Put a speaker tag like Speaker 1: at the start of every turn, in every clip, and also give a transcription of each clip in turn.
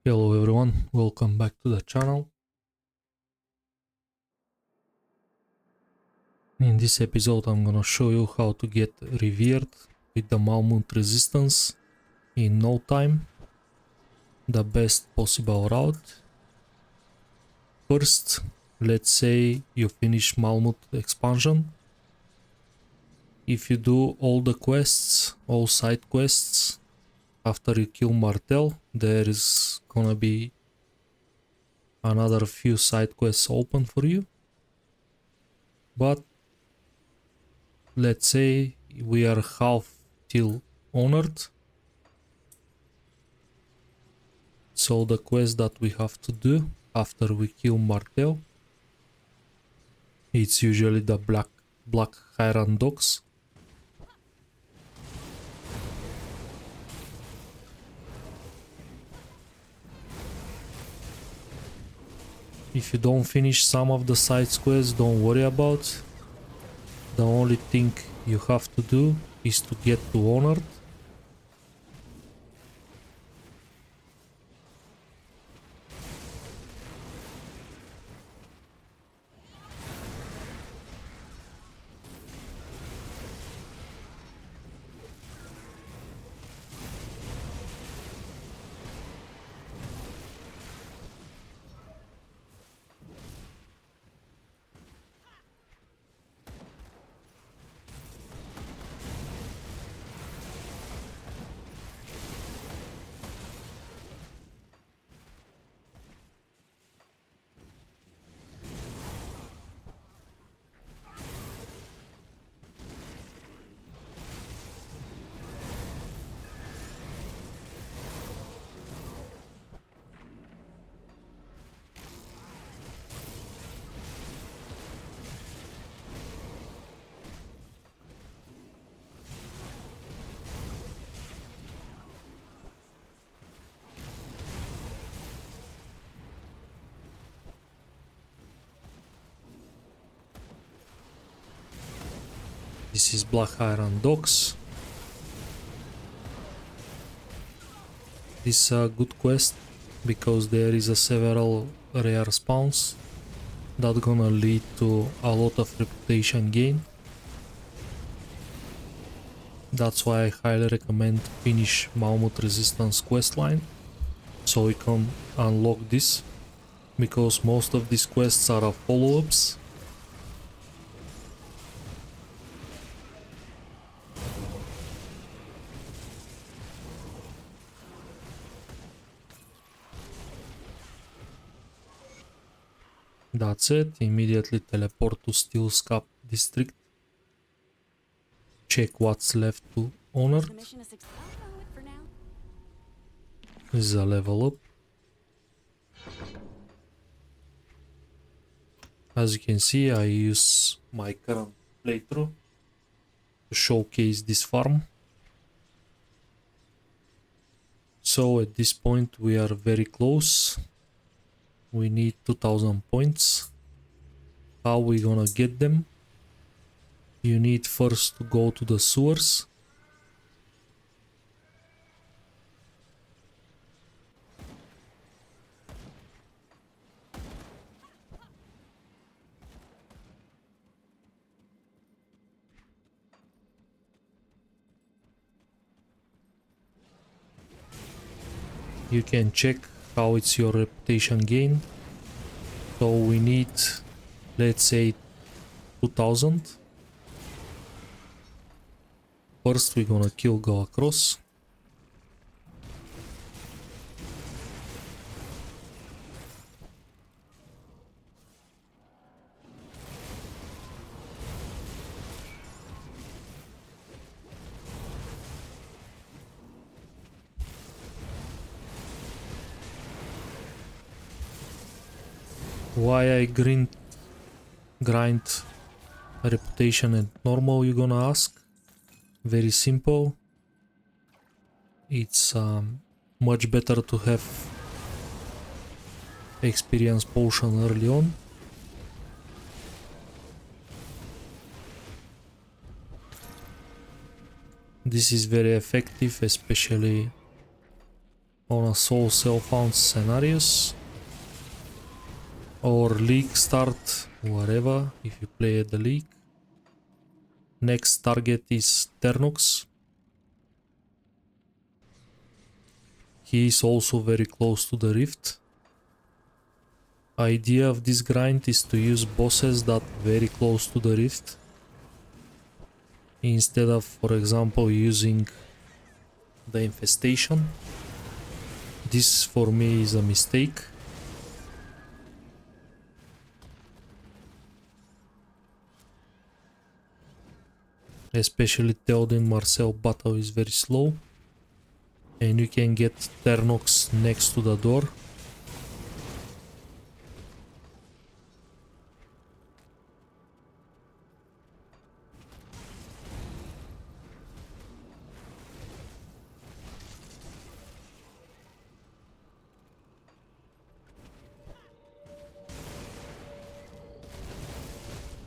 Speaker 1: Hello everyone, welcome back to the channel. In this episode I'm gonna show you how to get Revered with the Malmouth resistance in no time, the best possible route. First, let's say you finish Malmouth expansion. If you do all the quests, all side quests, after you kill Martel, there is gonna be another few side quests open for you. But let's say we are half till honored. So the quest that we have to do after we kill Martel, it's usually the black Hiran dogs. If you don't finish some of the side quests, don't worry about. The only thing you have to do is to get to honored. This is Black Hiran Dogs. This is a good quest because there is a several rare spawns that gonna lead to a lot of reputation gain. That's why I highly recommend finish Malmouth Resistance questline so you can unlock this, because most of these quests are follow-ups. That's it, immediately teleport to Steel Scap district. Check what's left to honored. This is a level up. As you can see, I use my current playthrough to showcase this farm. So at this point we are very close. We need 2000 points. How we gonna get them? You need first to go to the sewers. You can check how it's your reputation gain. So we need, let's say, 2000. First we're gonna kill go across. Why I grind reputation and normal, you're gonna ask? Very simple. It's much better to have experience potion early on. This is very effective, especially on a soul cell found scenarios or league start, whatever, if you play at the league. Next target is Ternox. He is also very close to the rift. Idea of this grind is to use bosses that very close to the rift instead of, for example, using the infestation. This for me is a mistake. Especially Theoden Marcel battle is very slow. And you can get Ternox next to the door.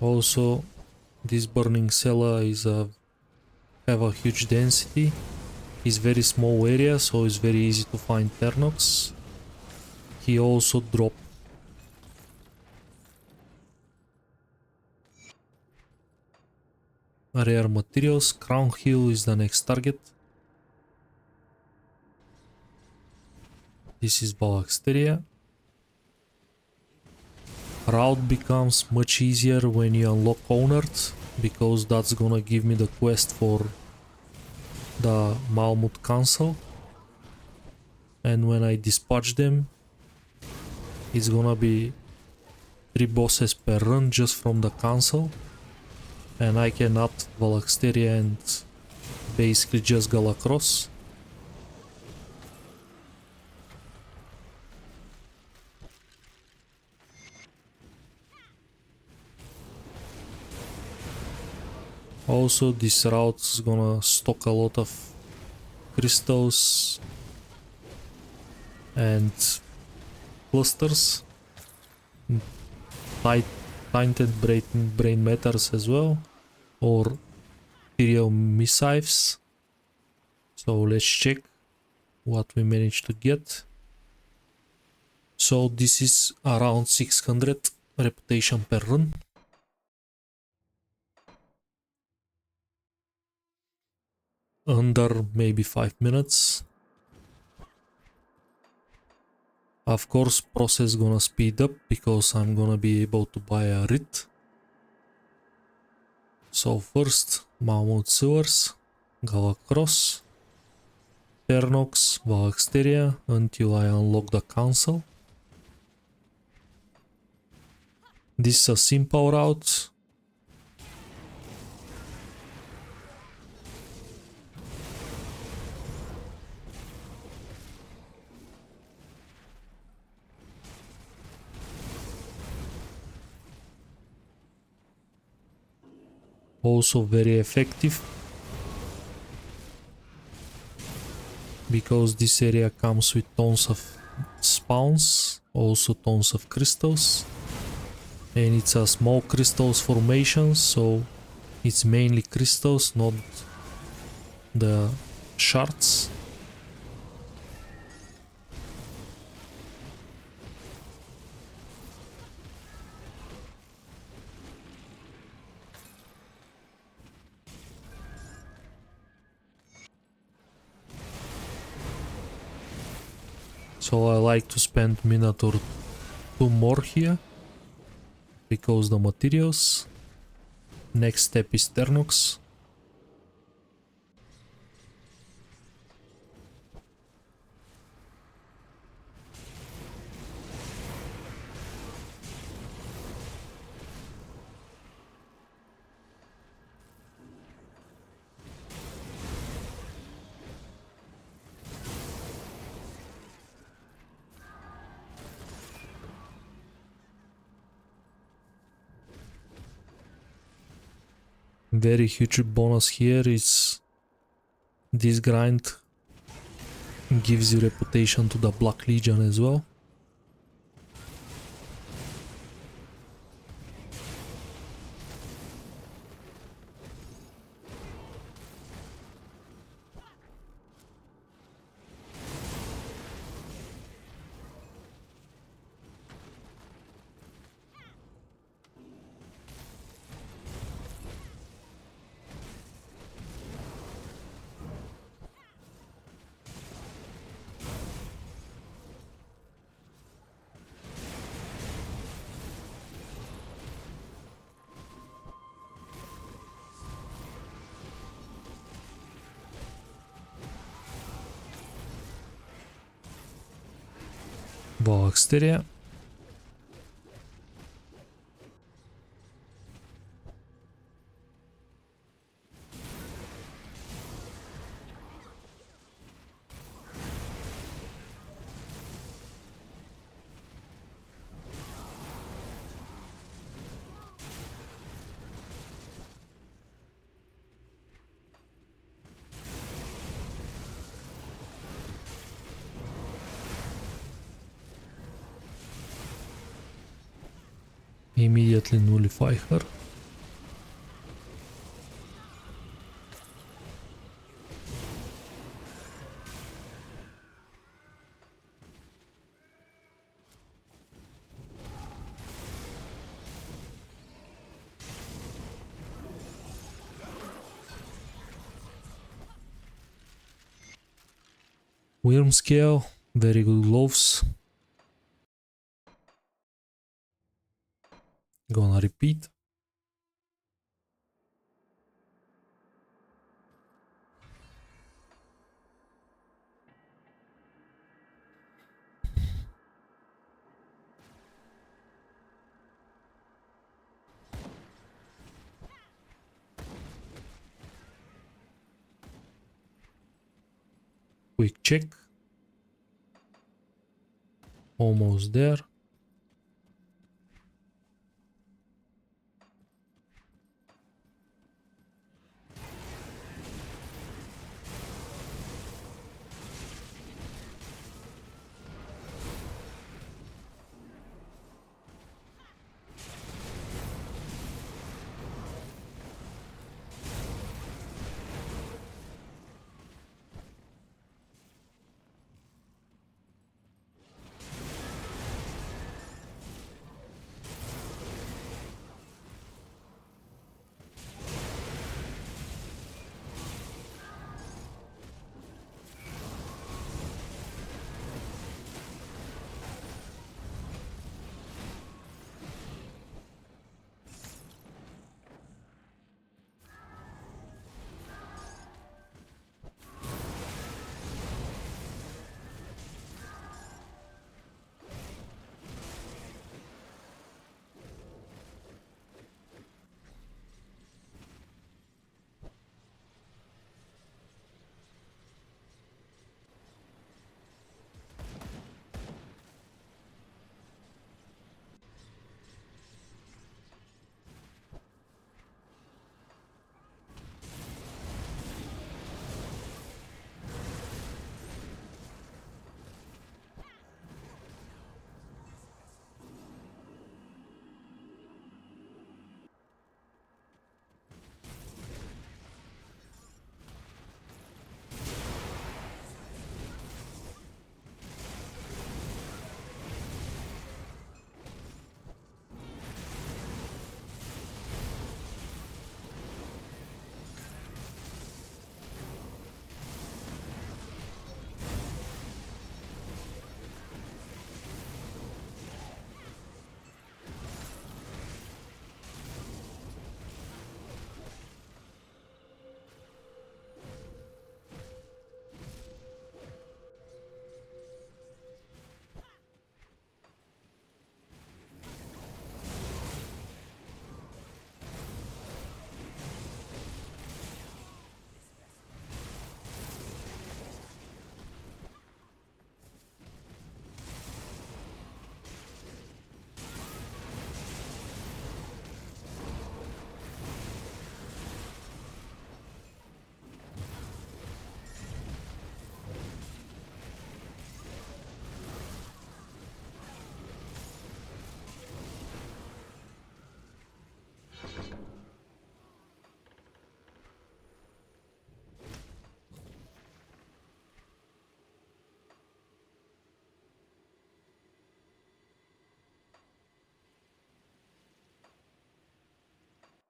Speaker 1: Also, this burning cellar is have a huge density. It's very small area, so it's very easy to find Ternox. He also dropped rare materials. Crown Hill is the next target. This is Balaxteria. Route becomes much easier when you unlock Honored, because that's gonna give me the quest for the Malmouth Council. And when I dispatch them, it's gonna be 3 bosses per run just from the council. And I can add Balaxteria and basically just go across. Also, this route is gonna stock a lot of crystals and clusters, tainted brain matters as well, or Imperial missives. So let's check what we managed to get. So this is around 600 reputation per run. Under maybe 5 minutes. Of course, process gonna speed up because I'm gonna be able to buy a writ. So first, Malmouth sewers, go across, Ternox, Balaxteria until I unlock the council. This is a simple route. Also very effective because this area comes with tons of spawns, also tons of crystals, and it's a small crystals formation, so it's mainly crystals, not the shards. So I like to spend minute or 2 more here because the materials. Next step is Ternox. Very huge bonus here is this grind gives you reputation to the Black Legion as well. Valksteria. Immediately nullify her. Worm scale, very good gloves. Gonna repeat. Quick check. Almost there.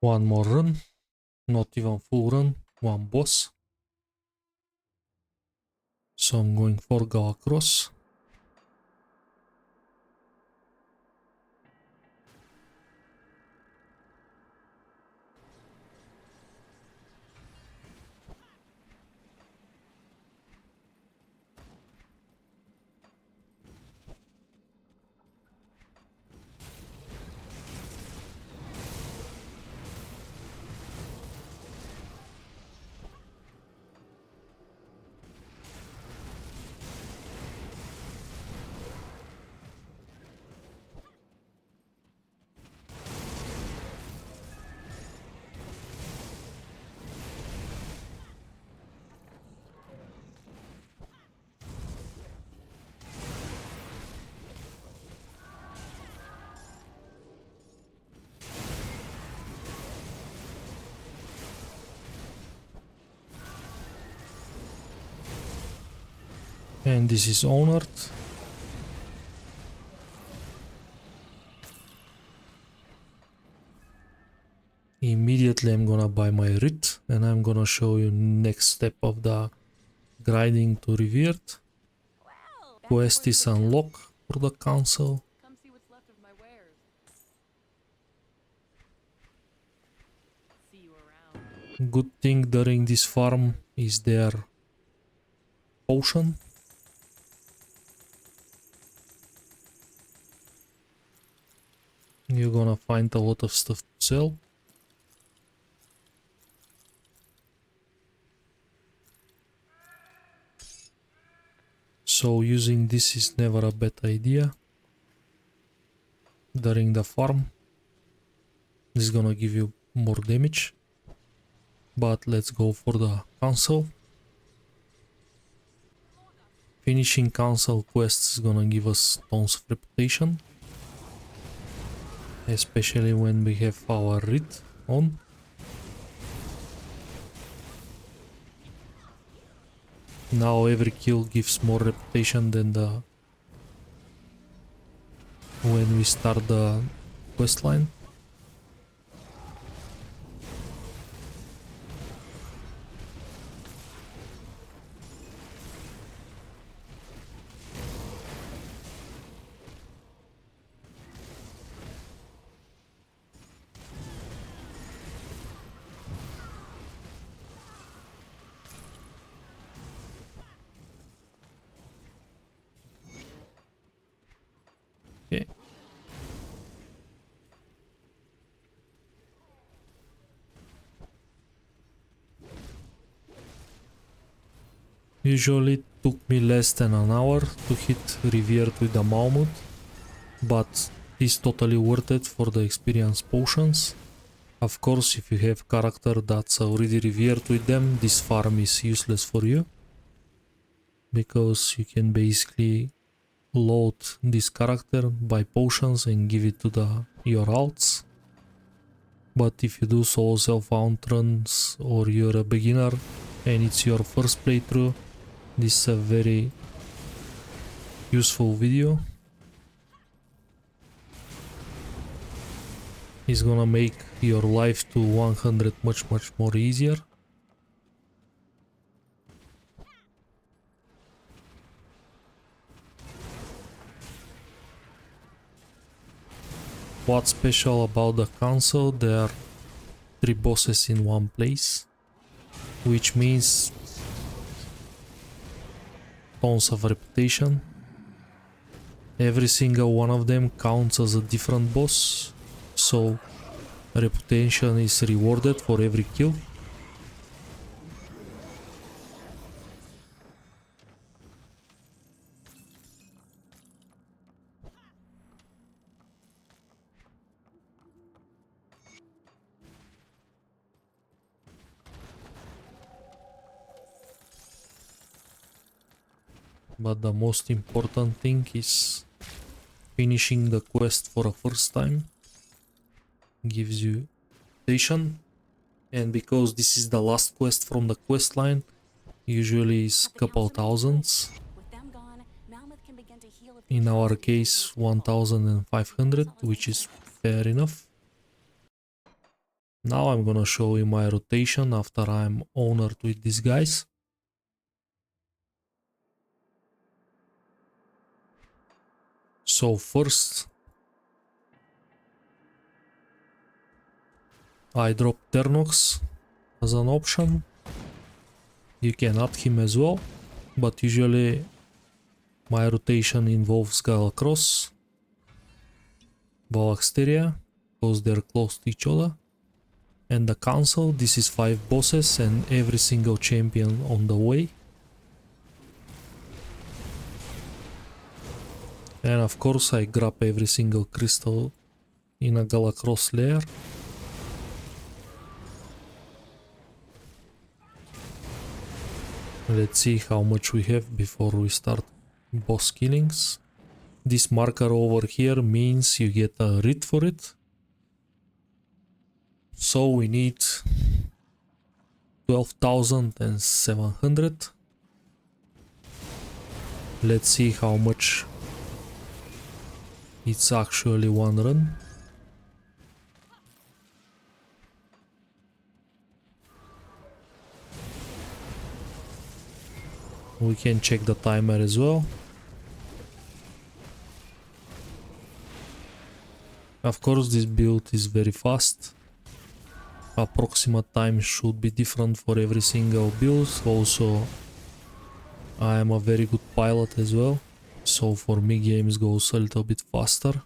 Speaker 1: One more run. Not even full run. One boss. So I'm going for Galacross. And this is honored. Immediately I'm gonna buy my writ, and I'm gonna show you next step of the grinding to Revered. Quest is unlocked for the council.
Speaker 2: Come see what's left of my wares. See you around.
Speaker 1: Good thing during this farm is their potion. You're gonna find a lot of stuff to sell. So using this is never a bad idea during the farm. This is gonna give you more damage. But let's go for the council. Finishing council quests is gonna give us tons of reputation. Especially when we have our writ on. Now every kill gives more reputation than the when we start the quest line. Okay. Usually it took me less than an hour to hit Revered with the Malmouth, but it's totally worth it for the experience potions. Of course, if you have character that's already Revered with them, this farm is useless for you, because you can basically load this character, buy potions and give it to your alts. But if you do solo self-found runs or you're a beginner and it's your first playthrough, this is a very useful video. It's gonna make your life to 100 much more easier. What's special about the council? There are 3 bosses in one place, which means tons of reputation. Every single one of them counts as a different boss, so reputation is rewarded for every kill. But the most important thing is finishing the quest for a first time. Gives you reputation, and because this is the last quest from the quest line, usually is couple thousands.
Speaker 2: With them gone, Malmouth can begin to heal if
Speaker 1: In our case 1500, which is fair enough. Now I'm gonna show you my rotation after I'm honored with these guys. So first I drop Ternox as an option. You can add him as well, but usually my rotation involves Galacross, Valaxteria, because they're close to each other, and the council. This is 5 bosses and every single champion on the way. And of course I grab every single crystal in a Galacross layer. Let's see how much we have before we start boss killings. This marker over here means you get a writ for it. So we need 12,700. Let's see how much it's actually one run. We can check the timer as well. Of course, this build is very fast. Approximate time should be different for every single build. Also, I am a very good pilot as well, so for me games goes a little bit faster.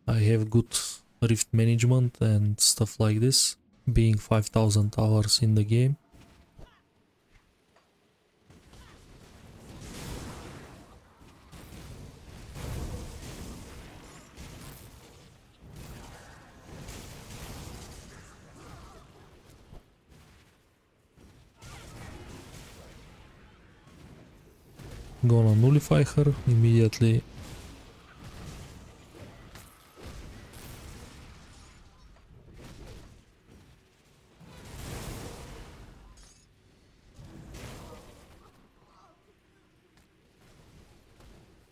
Speaker 1: I have good rift management and stuff like this, being 5000 hours in the game. Gonna nullify her immediately.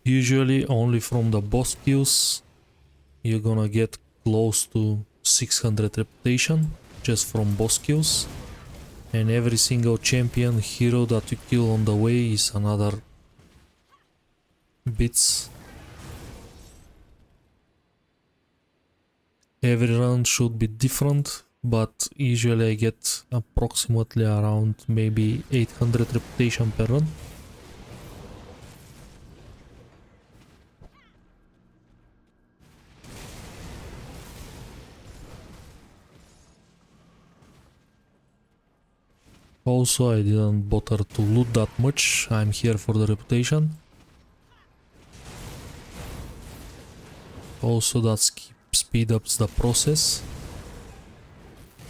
Speaker 1: Usually only from the boss kills you're gonna get close to 600 reputation just from boss kills, and every single champion hero that you kill on the way is another bits. Every run should be different, but usually I get approximately around maybe 800 reputation per run. Also, I didn't bother to loot that much, I'm here for the reputation. Also, that speed ups the process.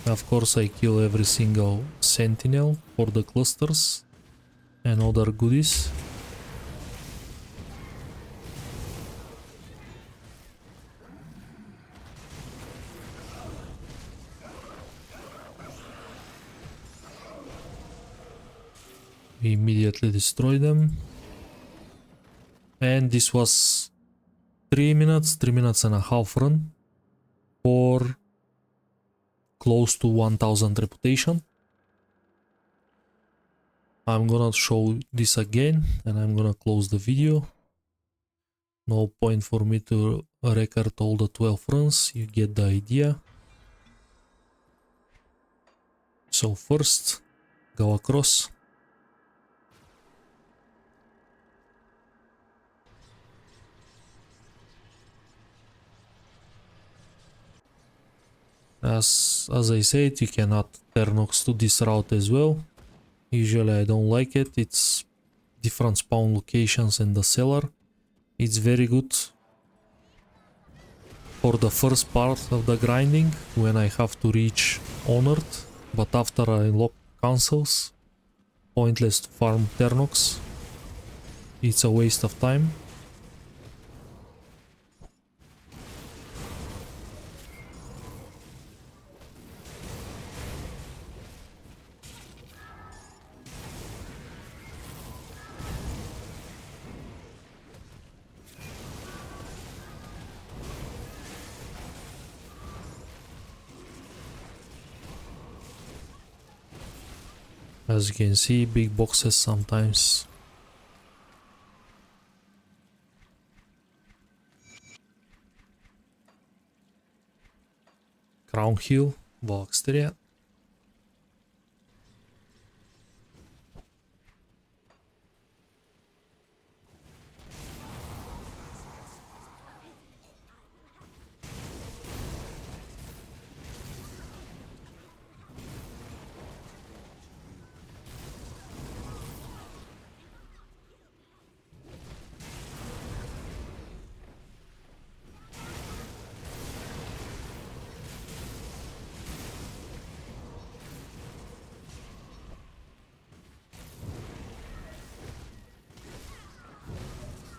Speaker 1: Of course, I kill every single sentinel for the clusters and other goodies. We immediately destroy them. And this was 3 minutes and a half run for close to 1000 reputation. I'm gonna show this again and I'm gonna close the video. No point for me to record all the 12 runs, you get the idea. So first, go across. As I said, you can add Ternox to this route as well. Usually I don't like it, it's different spawn locations in the cellar. It's very good for the first part of the grinding, when I have to reach Honored, but after I unlock councils, pointless to farm Ternox. It's a waste of time. As you can see, big boxes sometimes. Crown Hill, Valksteria.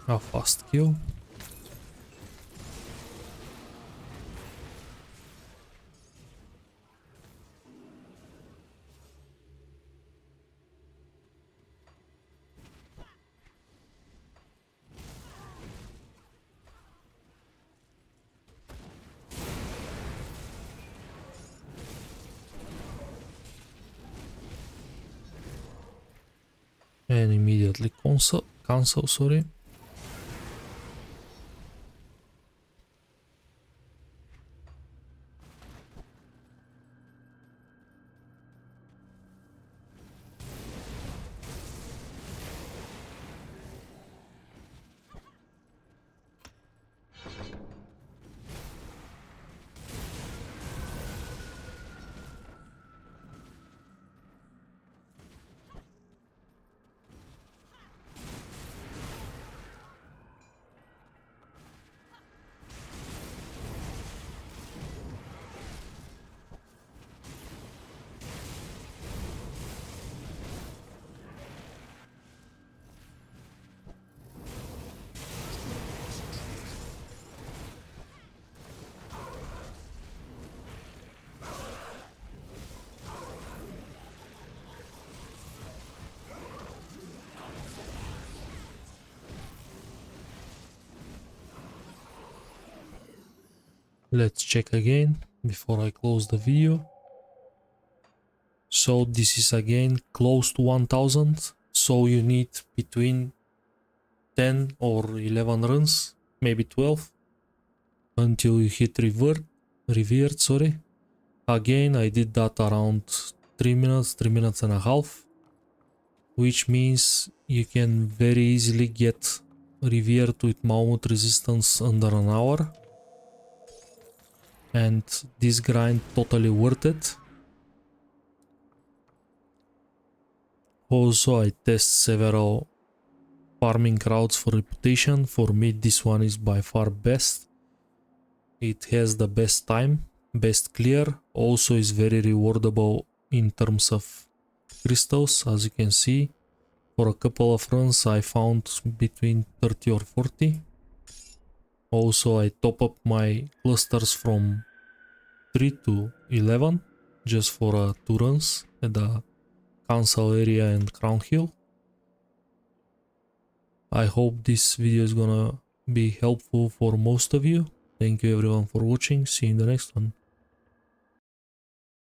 Speaker 1: A fast kill. and immediately cancel, sorry. Let's check again before I close the video. So this is again close to 1000, so you need between 10 or 11 runs, maybe 12, until you hit revered, sorry. Again, I did that around 3 minutes, 3 minutes and a half, which means you can very easily get revered with Malmouth resistance under an hour. And this grind totally worth it. Also, I test several farming routes for reputation. For me, this one is by far best. It has the best time, best clear. Also is very rewardable in terms of crystals, as you can see. For a couple of runs I found between 30 or 40. Also I top up my clusters from 3 to 11 just for 2 runs at the council area and Crown Hill. I hope this video is gonna be helpful for most of you. Thank you everyone for watching. See you in the next one.